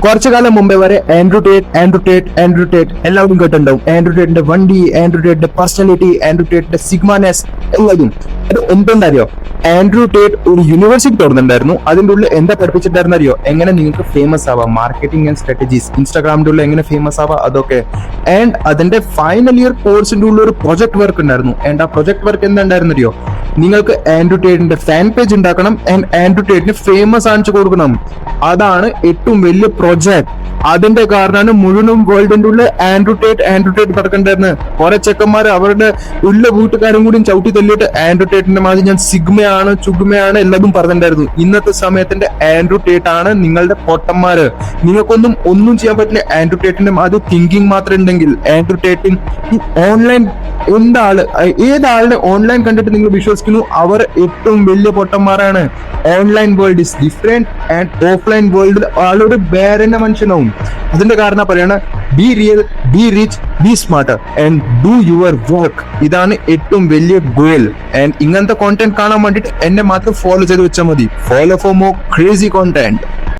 കുറച്ചു കാലം മുമ്പേ വരെ ആൻഡ്രൂ ടേറ്റ് എല്ലാവരും കേട്ടിട്ടുണ്ടാവും. ആൻഡ്രൂ ടേറ്റിന്റെ വണ്ടി, ആൻഡ്രൂ ടേറ്റിന്റെ പേഴ്സണാലിറ്റി, ആൻഡ്രൂ ടേറ്റിന്റെ സിഗ്മാനെസ് എല്ലാതും. അത് എന്തെന്നറിയോ? ആൻഡ്രൂ ടേറ്റ് ഒരു യൂണിവേഴ്സിറ്റി തുറന്നിട്ടുണ്ടായിരുന്നു. അതിന്റെ ഉള്ളിൽ എന്താ പഠിപ്പിച്ചിട്ടായിരുന്നു അറിയോ? എങ്ങനെ നിങ്ങൾക്ക് ഫേമസ് ആവാം, മാർക്കറ്റിംഗ് ആൻഡ് സ്ട്രാറ്റജീസ്, ഇൻസ്റ്റാഗ്രാമിന്റെ ഉള്ളിൽ എങ്ങനെ ഫേമസ് ആവാം, അതൊക്കെ. ആൻഡ് അതിന്റെ ഫൈനൽ ഇയർ കോഴ്സിന്റെ ഉള്ളിൽ ഒരു പ്രൊജക്ട് വർക്ക് ഉണ്ടായിരുന്നു. ആൻഡ് ആ പ്രൊജക്ട് വർക്ക് എന്താണ്ടായിരുന്നു അറിയോ? നിങ്ങൾക്ക് ആൻഡ്രൂ ടേറ്റിന്റെ ഫാൻ പേജ് ഉണ്ടാക്കണം ആൻഡ് ആൻഡ്രൂ ടേറ്റിന് ഫേമസ് ആണിച്ചു കൊടുക്കണം. അതാണ് ഏറ്റവും വലിയ പ്രൊജക്ട്. അതിന്റെ കാരണമാണ് മുഴുവൻ വേൾഡിന്റെ ഉള്ളിൽ ആൻഡ്രൂ ടേറ്റ് കിടക്കണ്ടായിരുന്നു. കുറെ ചെക്കന്മാർ അവരുടെ ഉള്ള വീട്ടുകാരും കൂടി ചവിട്ടി തല്ലിയിട്ട് ആൻഡ്രൂ ടേറ്റിന്റെ മാതിരി ഞാൻ സിഗ്മയാണ് ചുഗ്മയാണ് എല്ലാതും പറഞ്ഞിട്ടുണ്ടായിരുന്നു. ഇന്നത്തെ സമയത്തിന്റെ ആൻഡ്രൂ ടേറ്റ് ആണ് നിങ്ങളുടെ പൊട്ടന്മാര്. ഒന്നും ചെയ്യാൻ പറ്റില്ല. ആൻഡ്രൂ ടേറ്റിന്റെ മാതിരി തിങ്കിങ് മാത്രം ഉണ്ടെങ്കിൽ ആൻഡ്രൂ ടേറ്റിൻ ഓൺലൈൻ ഏതാളുടെ ഓൺലൈൻ കണ്ടിട്ട് നിങ്ങൾ വിശ്വസിക്കുന്നു അവർ ഏറ്റവും വലിയ പൊട്ടന്മാരാണ്. Online world is different and offline വേൾഡിൽ ആളോട് വേറെ മനുഷ്യനാവും. അതിന്റെ കാരണം പറയണ be real, be rich, be smarter and do your work. ഇതാണ് ഏറ്റവും വലിയ ഗോൾ. ആൻഡ് ഇങ്ങനത്തെ കോണ്ടന്റ് കാണാൻ വേണ്ടിട്ട് എന്നെ മാത്രം ഫോളോ ചെയ്ത് വെച്ചാൽ മതി. Follow for more crazy content.